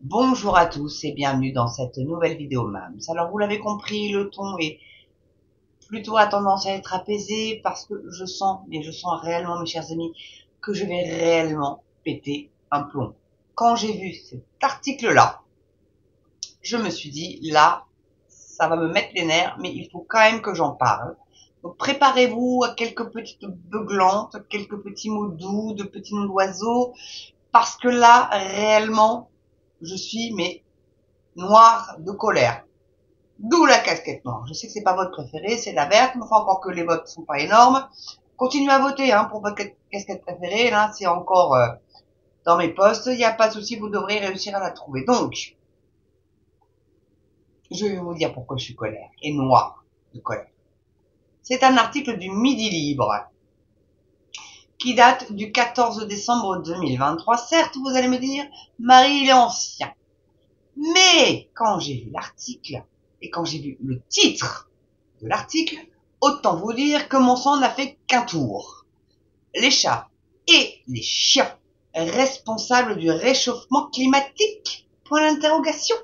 Bonjour à tous et bienvenue dans cette nouvelle vidéo MAMS. Alors vous l'avez compris, le ton est plutôt à tendance à être apaisé parce que je sens réellement mes chers amis, que je vais réellement péter un plomb. Quand j'ai vu cet article-là, je me suis dit, là, ça va me mettre les nerfs, mais il faut quand même que j'en parle. Donc préparez-vous à quelques petites beuglantes, quelques petits mots doux, de petits noms d'oiseaux, parce que là, réellement, je suis, mais noire de colère. D'où la casquette noire. Je sais que c'est pas votre préférée, c'est la verte, mais enfin, encore que les votes sont pas énormes. Continuez à voter, pour votre casquette préférée. Là, c'est encore dans mes posts. Il n'y a pas de souci, vous devrez réussir à la trouver. Donc, je vais vous dire pourquoi je suis colère et noire de colère. C'est un article du Midi Libre qui date du 14 décembre 2023. Certes, vous allez me dire, Marie, il est ancien. Mais quand j'ai vu l'article et quand j'ai vu le titre de l'article, autant vous dire que mon sang n'a fait qu'un tour. Les chats et les chiens responsables du réchauffement climatique? Point d'interrogation.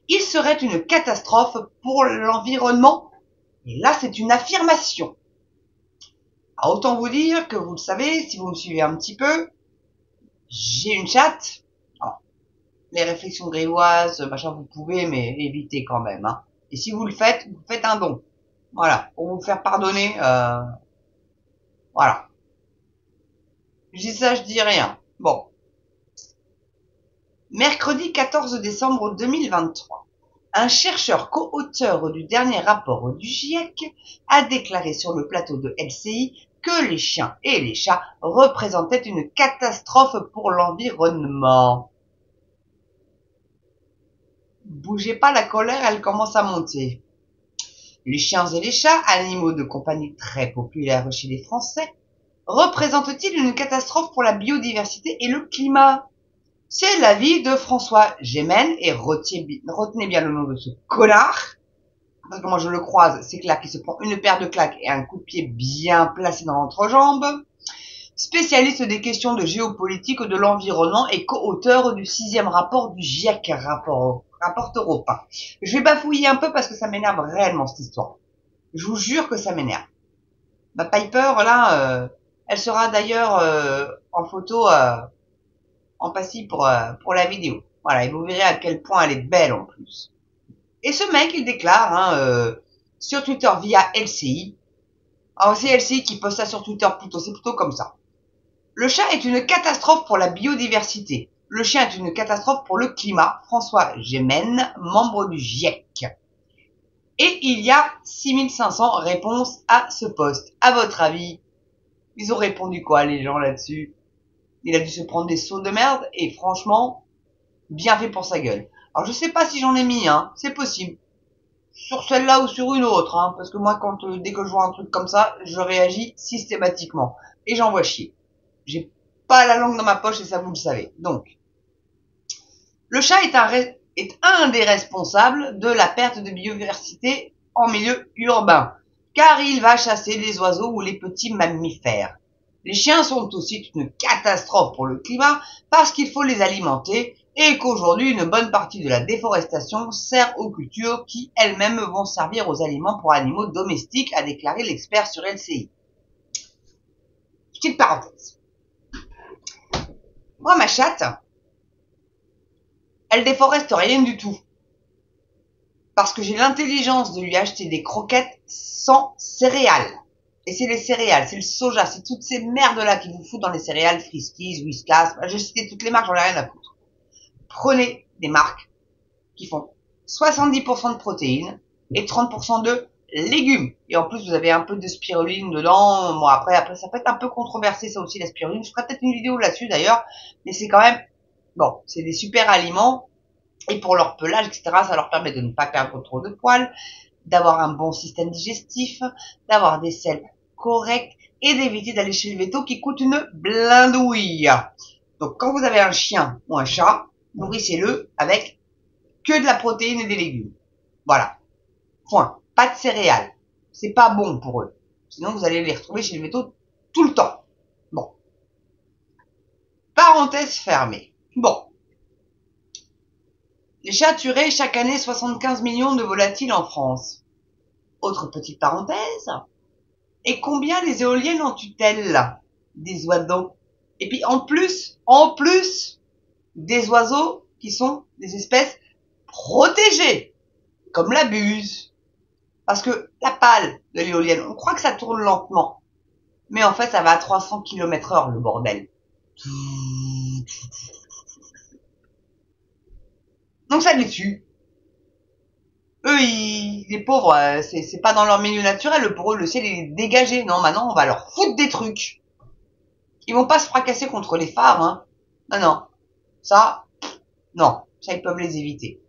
Il serait une catastrophe pour l'environnement. Et là, c'est une affirmation. Autant vous dire que vous le savez, si vous me suivez un petit peu, j'ai une chatte. Alors, les réflexions grivoises, machin, vous pouvez, mais évitez quand même. Et si vous faites un don. Voilà, pour vous faire pardonner. Voilà. Je dis ça, je dis rien. Bon. Mercredi 14 décembre 2023, un chercheur co-auteur du dernier rapport du GIEC a déclaré sur le plateau de LCI que les chiens et les chats représentaient une catastrophe pour l'environnement. Bougez pas, la colère, elle commence à monter. Les chiens et les chats, animaux de compagnie très populaires chez les Français, représentent-ils une catastrophe pour la biodiversité et le climat? C'est l'avis de François Gémen, et retenez bien le nom de ce connard, parce que moi je le croise, c'est clair qu'il se prend une paire de claques et un coup de pied bien placé dans l'entrejambe, spécialiste des questions de géopolitique de l'environnement et co-auteur du 6e rapport du GIEC, rapport européen. Je vais bafouiller un peu parce que ça m'énerve réellement cette histoire. Je vous jure que ça m'énerve. Ma Piper, là, elle sera d'ailleurs en photo en passif pour la vidéo. Voilà, et vous verrez à quel point elle est belle en plus. Et ce mec, il déclare sur Twitter via LCI. Alors c'est LCI qui poste ça sur Twitter plutôt, c'est plutôt comme ça. Le chat est une catastrophe pour la biodiversité. Le chien est une catastrophe pour le climat. François Gémen, membre du GIEC. Et il y a 6500 réponses à ce post. À votre avis, ils ont répondu quoi les gens là-dessus? Il a dû se prendre des sauts de merde et franchement, bien fait pour sa gueule. Alors je sais pas si j'en ai mis un, c'est possible. Sur celle-là ou sur une autre, parce que moi dès que je vois un truc comme ça, je réagis systématiquement. Et j'envoie chier. J'ai pas la langue dans ma poche et ça vous le savez. Donc, le chat est un des responsables de la perte de biodiversité en milieu urbain, car il va chasser les oiseaux ou les petits mammifères. Les chiens sont aussi une catastrophe pour le climat parce qu'il faut les alimenter et qu'aujourd'hui une bonne partie de la déforestation sert aux cultures qui elles-mêmes vont servir aux aliments pour animaux domestiques, a déclaré l'expert sur LCI. Petite parenthèse. Moi, ma chatte, elle déforeste rien du tout. Parce que j'ai l'intelligence de lui acheter des croquettes sans céréales. Et c'est les céréales, c'est le soja, c'est toutes ces merdes-là qui vous foutent dans les céréales, Friskies, Whiskas, j'ai cité toutes les marques, j'en ai rien à foutre. Prenez des marques qui font 70% de protéines et 30% de légumes. Et en plus, vous avez un peu de spiruline dedans. Bon, après, ça peut être un peu controversé, ça aussi, la spiruline. Je ferai peut-être une vidéo là-dessus, d'ailleurs. Mais c'est quand même, bon, c'est des super aliments. Et pour leur pelage, etc., ça leur permet de ne pas perdre trop de poils, d'avoir un bon système digestif, d'avoir des selles correctes et d'éviter d'aller chez le véto qui coûte une blindouille. Donc, quand vous avez un chien ou un chat, nourrissez-le avec que de la protéine et des légumes. Voilà. Point. Pas de céréales. C'est pas bon pour eux. Sinon, vous allez les retrouver chez le véto tout le temps. Bon. Parenthèse fermée. Bon. Les chats tueraient chaque année 75 millions de volatiles en France. Autre petite parenthèse. Et combien les éoliennes en tutelle des oiseaux? Et puis en plus, des oiseaux qui sont des espèces protégées, comme la buse. Parce que la pale de l'éolienne, on croit que ça tourne lentement. Mais en fait, ça va à 300 km/h, le bordel. Donc ça les tue. Eux, les pauvres, c'est pas dans leur milieu naturel. Pour eux, le ciel est dégagé. Non, maintenant, on va leur foutre des trucs. Ils vont pas se fracasser contre les phares, hein. Non, non. Ça, non. Ça, ils peuvent les éviter.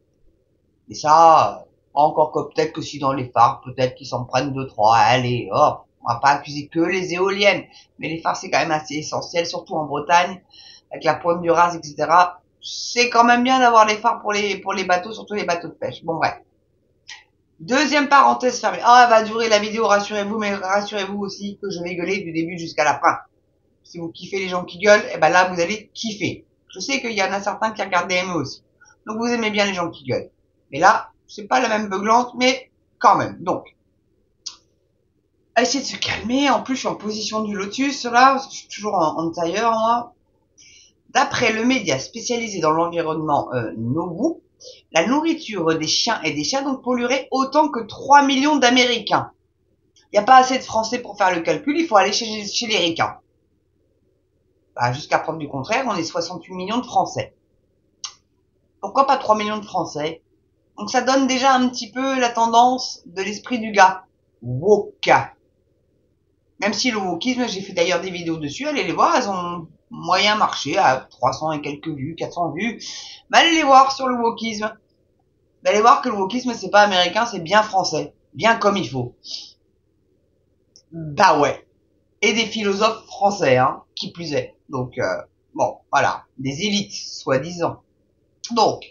Et ça, encore que peut-être que si dans les phares, peut-être qu'ils s'en prennent deux, trois. Allez, hop. On va pas accuser que les éoliennes. Mais les phares, c'est quand même assez essentiel, surtout en Bretagne, avec la pointe du Raz, etc. C'est quand même bien d'avoir les phares pour les bateaux, surtout les bateaux de pêche. Bon, bref. Deuxième parenthèse fermée. Ah, elle va durer la vidéo, rassurez-vous, mais rassurez-vous aussi que je vais gueuler du début jusqu'à la fin. Si vous kiffez les gens qui gueulent, eh ben là, vous allez kiffer. Je sais qu'il y en a certains qui regardent des ME aussi. Donc vous aimez bien les gens qui gueulent. Mais là, c'est pas la même beuglante, mais quand même. Donc, à essayer de se calmer. En plus, je suis en position du lotus, là. Je suis toujours en tailleur, moi. D'après le média spécialisé dans l'environnement Nobu, la nourriture des chiens et des chats donc polluerait autant que 3 millions d'Américains. Il n'y a pas assez de Français pour faire le calcul, il faut aller chez les ricains. Bah, jusqu'à preuve du contraire, on est 68 millions de Français. Pourquoi pas 3 millions de Français? Donc ça donne déjà un petit peu la tendance de l'esprit du gars. Woke. Même si le wokisme, j'ai fait d'ailleurs des vidéos dessus, allez les voir, elles ont moyen marché à 300 et quelques vues, 400 vues. Mais allez les voir sur le wokisme. Vous allez voir que le wokisme, c'est pas américain, c'est bien français. Bien comme il faut. Bah ouais. Et des philosophes français, hein, qui plus est. Donc, bon, voilà. Des élites, soi-disant. Donc.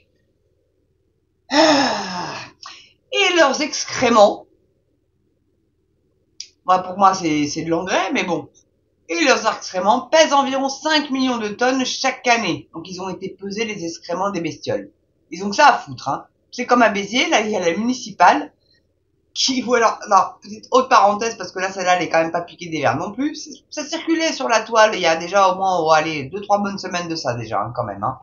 Et leurs excréments. Moi, pour moi, c'est de l'engrais, mais bon. Et leurs excréments pèsent environ 5 millions de tonnes chaque année. Donc, ils ont été pesés, les excréments des bestioles. Ils ont que ça à foutre, hein. C'est comme à Béziers, là, il y a la municipale qui, ou alors, non, petite haute parenthèse, parce que là, celle-là, elle est quand même pas piquée des verres non plus. Ça circulait sur la toile, il y a déjà au moins, oh, allez, 2-3 bonnes semaines de ça, déjà, hein, quand même, hein.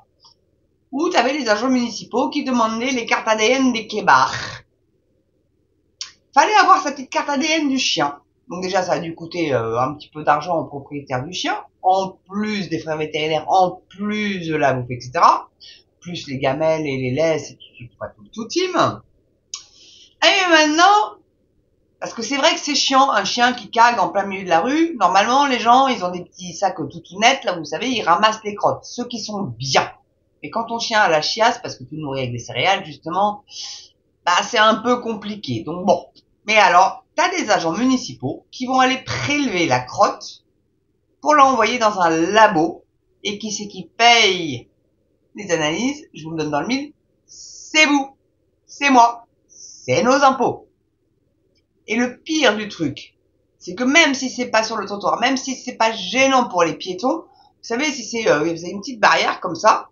Où t'avais les agents municipaux qui demandaient les cartes ADN des clébards. Fallait avoir sa petite carte ADN du chien. Donc déjà, ça a dû coûter un petit peu d'argent au propriétaire du chien, en plus des frais vétérinaires, en plus de la bouffe, etc. Plus les gamelles et les laisses et tout team. Et maintenant, parce que c'est vrai que c'est chiant, un chien qui cague en plein milieu de la rue, normalement, les gens, ils ont des petits sacs tout nets, là, vous savez, ils ramassent les crottes, ceux qui sont bien. Et quand ton chien a la chiasse, parce que tu le nourris avec des céréales, justement, bah, c'est un peu compliqué. Donc bon. Mais alors, t'as des agents municipaux qui vont aller prélever la crotte pour l'envoyer dans un labo. Et qui c'est qui paye les analyses? Je vous le donne dans le mille. C'est vous. C'est moi. C'est nos impôts. Et le pire du truc, c'est que même si c'est pas sur le trottoir, même si c'est pas gênant pour les piétons, vous savez, si c'est, vous avez une petite barrière comme ça,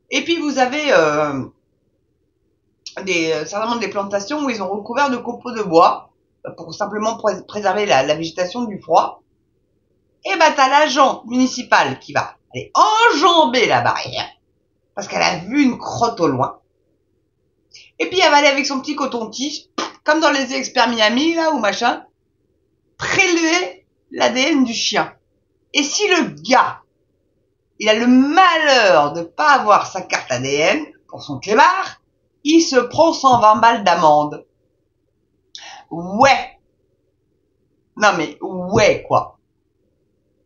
et puis vous avez certainement des plantations où ils ont recouvert de copeaux de bois pour simplement préserver la végétation du froid. Et bah t'as l'agent municipal qui va aller enjamber la barrière parce qu'elle a vu une crotte au loin. Et puis elle va aller avec son petit coton-tige, comme dans les experts Miami là ou machin, prélever l'ADN du chien. Et si le gars, il a le malheur de pas avoir sa carte ADN pour son clébard, il se prend 120 balles d'amende. Ouais. Non mais ouais quoi.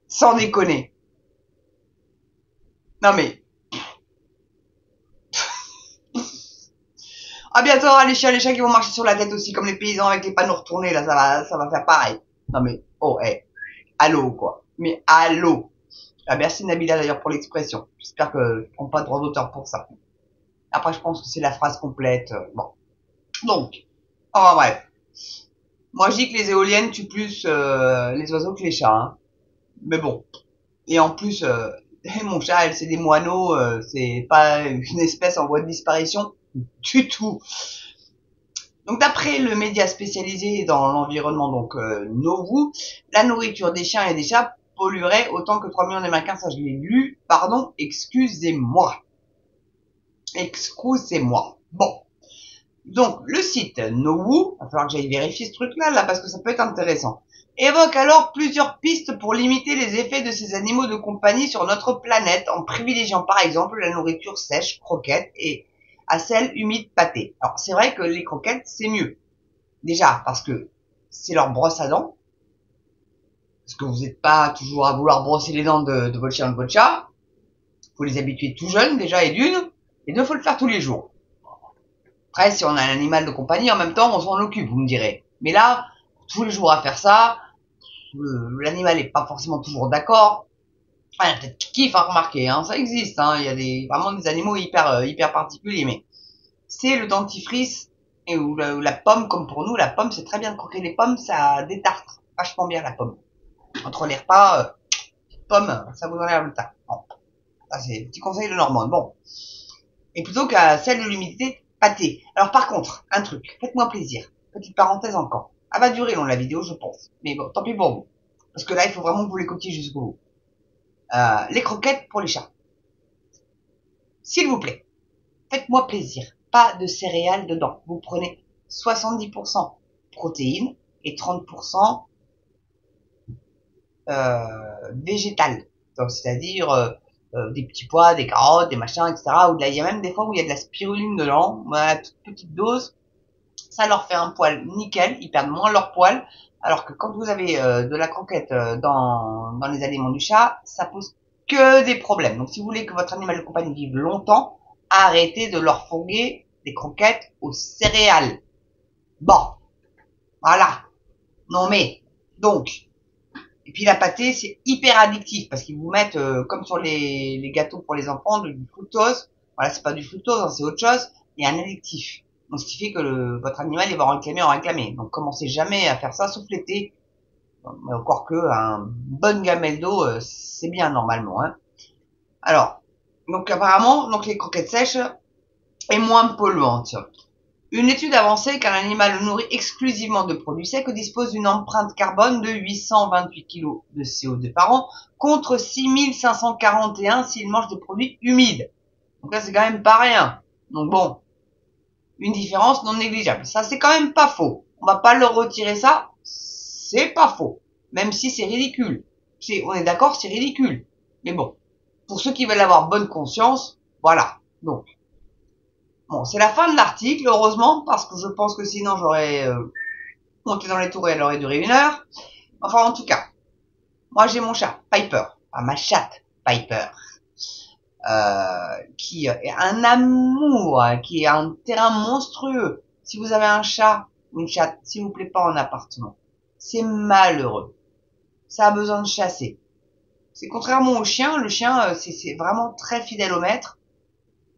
Sans déconner. Non mais. À bientôt, les chiens qui vont marcher sur la tête aussi, comme les paysans avec les panneaux retournés, là, ça va faire pareil. Non mais, oh, hey, allô, quoi. Mais allô. Ah, merci Nabila d'ailleurs pour l'expression. J'espère que je prends pas de droit d'auteur pour ça. Après, je pense que c'est la phrase complète. Bon. Donc, oh, bref. Moi, je dis que les éoliennes tuent plus les oiseaux que les chats, hein. Mais bon. Et en plus, Et mon chat, elle, c'est des moineaux, c'est pas une espèce en voie de disparition du tout. Donc d'après le média spécialisé dans l'environnement, donc Novu, la nourriture des chiens et des chats polluerait autant que 3 millions d'Américains, ça je l'ai lu, pardon, excusez-moi. Excusez-moi. Bon. Donc, le site Nowu, il va falloir que j'aille vérifier ce truc-là, là, parce que ça peut être intéressant, évoque alors plusieurs pistes pour limiter les effets de ces animaux de compagnie sur notre planète, en privilégiant par exemple la nourriture sèche, croquettes, et à sel humide pâté. Alors, c'est vrai que les croquettes, c'est mieux. Déjà, parce que c'est leur brosse à dents, parce que vous n'êtes pas toujours à vouloir brosser les dents de votre chien ou de votre chat. Faut les habituer tout jeunes, déjà, et deux, faut le faire tous les jours. Après, si on a un animal de compagnie, en même temps, on s'en occupe, vous me direz. Mais là, tous les jours à faire ça, l'animal est pas forcément toujours d'accord. Enfin, il y a peut-être qui kiffe à remarquer, hein, ça existe, hein. Il y a vraiment des animaux hyper particuliers, mais c'est le dentifrice ou la pomme, comme pour nous, la pomme, c'est très bien de croquer les pommes, ça détartre vachement bien la pomme. Entre les repas, pomme, ça vous enlève le teint. Bon, ça c'est petit conseil de Normande. Bon. Et plutôt qu'à celle de l'humidité, pâté. Alors par contre, un truc, faites-moi plaisir. Petite parenthèse encore. Elle va durer long la vidéo, je pense. Mais bon, tant pis pour vous. Parce que là, il faut vraiment que vous l'écoutiez jusqu'au bout. Les croquettes pour les chats. S'il vous plaît, faites-moi plaisir. Pas de céréales dedans. Vous prenez 70% protéines et 30% végétales. Donc, c'est-à-dire des petits pois, des carottes, des machins, etc. Ou il y a même des fois où il y a de la spiruline dedans, à toute petite dose. Ça leur fait un poil nickel, ils perdent moins leur poil. Alors que quand vous avez de la croquette dans les aliments du chat, ça pose que des problèmes. Donc si vous voulez que votre animal de compagnie vive longtemps, arrêtez de leur fourguer des croquettes aux céréales. Bon, voilà. Non mais, donc, et puis la pâtée, c'est hyper addictif parce qu'ils vous mettent, comme sur les gâteaux pour les enfants, du fructose. Voilà, c'est pas du fructose, hein, c'est autre chose. Il y a un addictif. Donc, ce qui fait que votre animal, il va en réclamer. Donc, commencez jamais à faire ça, sauf l'été. Encore que, une bonne gamelle d'eau, c'est bien, normalement, hein. Alors, donc, apparemment, donc, les croquettes sèches est moins polluante. Une étude avancée qu'un animal nourri exclusivement de produits secs dispose d'une empreinte carbone de 828 kg de CO2 par an contre 6541 s'il mange des produits humides. Donc là, c'est quand même pas rien. Donc bon, une différence non négligeable. Ça, c'est quand même pas faux. On va pas leur retirer ça. C'est pas faux. Même si c'est ridicule. On est d'accord, c'est ridicule. Mais bon, pour ceux qui veulent avoir bonne conscience, voilà. Donc, bon, c'est la fin de l'article, heureusement, parce que je pense que sinon j'aurais monté dans les tours et elle aurait duré 1 heure. Enfin, en tout cas, moi j'ai mon chat, Piper. Enfin, ma chatte, Piper. Qui est un amour, qui est un terrain monstrueux. Si vous avez un chat ou une chatte, s'il vous plaît, pas en appartement. C'est malheureux. Ça a besoin de chasser. C'est contrairement au chien, le chien, c'est vraiment très fidèle au maître.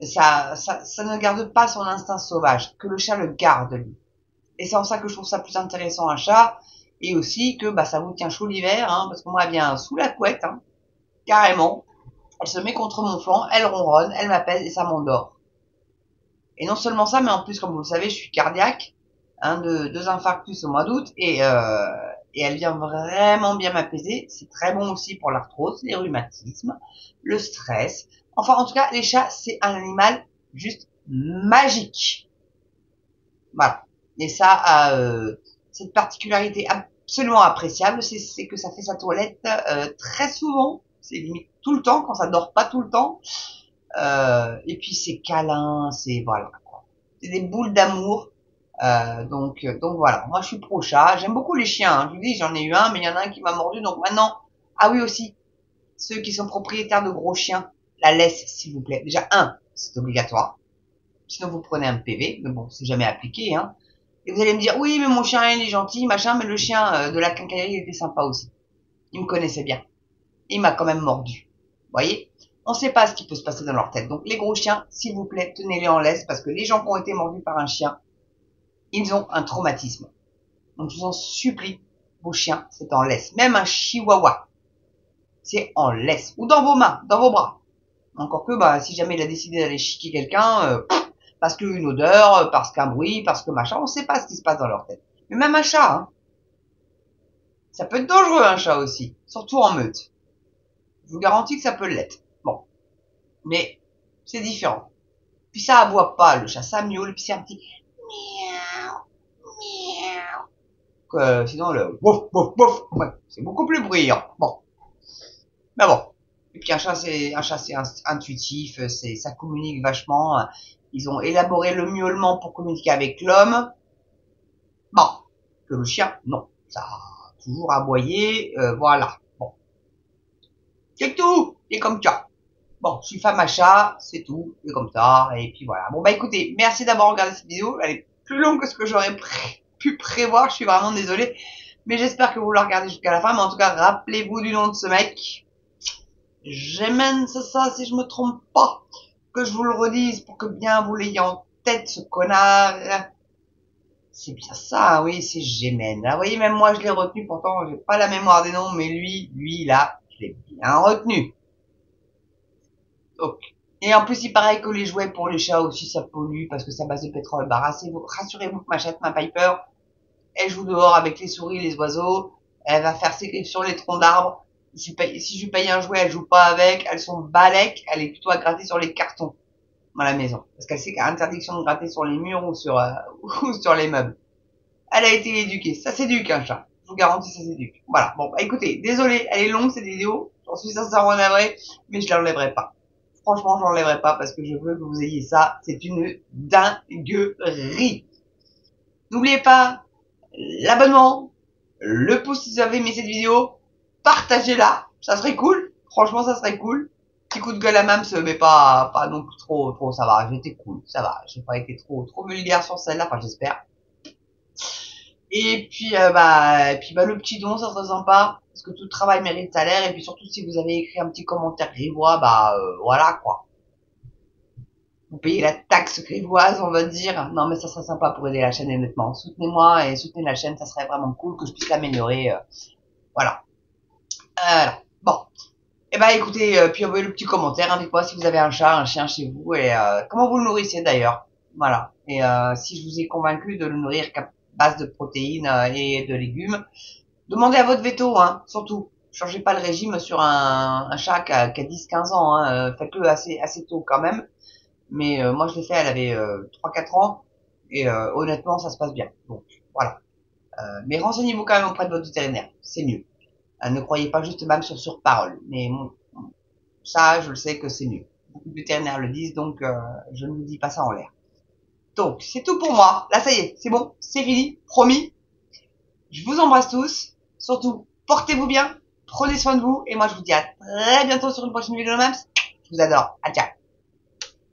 Ça ne garde pas son instinct sauvage, que le chat le garde, lui. Et c'est en ça que je trouve ça plus intéressant un chat, et aussi que ça vous tient chaud l'hiver, hein, parce que moi elle vient sous la couette, hein, carrément. Elle se met contre mon flanc, elle ronronne, elle m'apaise et ça m'endort. Et non seulement ça, mais en plus, comme vous le savez, je suis cardiaque, hein, de 2 infarctus au mois d'août, et elle vient vraiment bien m'apaiser. C'est très bon aussi pour l'arthrose, les rhumatismes, le stress. Enfin, en tout cas, les chats, c'est un animal juste magique. Voilà. Et ça a cette particularité absolument appréciable, c'est que ça fait sa toilette très souvent. C'est limite tout le temps, quand ça dort pas tout le temps. Et puis c'est câlin, c'est voilà. C'est des boules d'amour. Donc voilà. Moi je suis pro chat. J'aime beaucoup les chiens. Hein. Je vous dis, j'en ai eu un, mais il y en a un qui m'a mordu. Donc maintenant, ah oui aussi, ceux qui sont propriétaires de gros chiens, la laisse s'il vous plaît. Déjà c'est obligatoire. Sinon vous prenez un PV. Mais bon, c'est jamais appliqué. Hein. Et vous allez me dire, oui, mais mon chien il est gentil, machin. Mais le chien de la quincaillerie il était sympa aussi. Il me connaissait bien. Il m'a quand même mordu. Vous voyez? On ne sait pas ce qui peut se passer dans leur tête. Donc les gros chiens, s'il vous plaît, tenez-les en laisse parce que les gens qui ont été mordus par un chien, ils ont un traumatisme. Donc je vous en supplie, vos chiens, c'est en laisse. Même un chihuahua. c'est en laisse. Ou dans vos mains, dans vos bras. Encore que, bah, si jamais il a décidé d'aller chiquer quelqu'un, parce qu'une odeur, parce qu'un bruit, parce que machin, on sait pas ce qui se passe dans leur tête. Mais même un chat, hein. Ça peut être dangereux, un chat aussi. Surtout en meute. Je vous garantis que ça peut l'être. Bon. Mais, c'est différent. Puis ça aboie pas, le chat, ça miaule, puis c'est un petit miaou, miaou. Sinon, le bouf, bouf, bouf, ouais, c'est beaucoup plus bruyant. Bon. Mais bon. Et puis un chat, c'est intuitif, ça communique vachement. Ils ont élaboré le miaulement pour communiquer avec l'homme. Bon. Que le chien, non. Ça a toujours aboyé, voilà. Bon. C'est tout. Et comme ça. Bon, je suis femme à chat, c'est tout, c'est comme ça, et puis voilà. Bon bah écoutez, merci d'avoir regardé cette vidéo, elle est plus longue que ce que j'aurais pu prévoir, je suis vraiment désolée, mais j'espère que vous la regardez jusqu'à la fin, mais en tout cas, rappelez-vous du nom de ce mec. J'aime, c'est ça, si je me trompe pas, que je vous le redise pour que bien vous l'ayez en tête, ce connard. C'est bien ça, oui, c'est Gémen. Ah, vous voyez, même moi je l'ai retenu, pourtant j'ai pas la mémoire des noms, mais lui là, je l'ai bien retenu. Donc, et en plus, il paraît que les jouets pour les chats aussi, ça pollue parce que c'est à base de pétrole. Bah, rassurez-vous que ma chatte, ma Piper, elle joue dehors avec les souris, les oiseaux. Elle va faire ses griffes sur les troncs d'arbres. Si je lui paye un jouet, elle joue pas avec. Elles sont balèques. Elle est plutôt à gratter sur les cartons dans la maison. Parce qu'elle sait qu'il y a interdiction de gratter sur les murs ou sur, ou sur les meubles. Elle a été éduquée. Ça s'éduque, un chat. Je vous garantis, ça s'éduque. Voilà. Bon, bah, écoutez, désolé, elle est longue cette vidéo. J'en suis sincèrement navré, mais je l'enlèverai pas. Franchement, je l'enlèverai pas parce que je veux que vous ayez ça. C'est une dinguerie. N'oubliez pas l'abonnement, le pouce si vous avez aimé cette vidéo, partagez-la, ça serait cool. Franchement, ça serait cool. Petit coup de gueule à Mams, mais pas non plus trop, ça va. J'étais cool, ça va. J'ai pas été trop vulgaire sur celle-là, enfin j'espère. Et puis le petit don, ça serait sympa parce que tout travail mérite salaire. Et puis surtout si vous avez écrit un petit commentaire grivois, voilà quoi. Vous payez la taxe grivoise, on va dire. Non, mais ça serait sympa pour aider la chaîne, honnêtement. Soutenez-moi et soutenez la chaîne, ça serait vraiment cool que je puisse l'améliorer. Voilà. Bon. Eh ben, écoutez, puis envoyez le petit commentaire. Dites-moi si vous avez un chat, un chien chez vous et comment vous le nourrissez d'ailleurs. Voilà. Et si je vous ai convaincu de le nourrir qu'à base de protéines et de légumes, demandez à votre veto, hein, surtout. Changez pas le régime sur un chat qui a 10-15 ans. Hein, faites-le assez tôt quand même. Mais moi, je l'ai fait, elle avait 3-4 ans. Et honnêtement, ça se passe bien. Donc, voilà. Mais renseignez-vous quand même auprès de votre vétérinaire. C'est mieux. Ne croyez pas juste même sur parole. Mais ça, je le sais que c'est mieux. Beaucoup de vétérinaires le disent, donc je ne vous dis pas ça en l'air. Donc, c'est tout pour moi. Là, ça y est, c'est bon, c'est fini, promis. Je vous embrasse tous. Surtout, portez-vous bien, prenez soin de vous. Et moi, je vous dis à très bientôt sur une prochaine vidéo de Mams. Je vous adore. À ciao.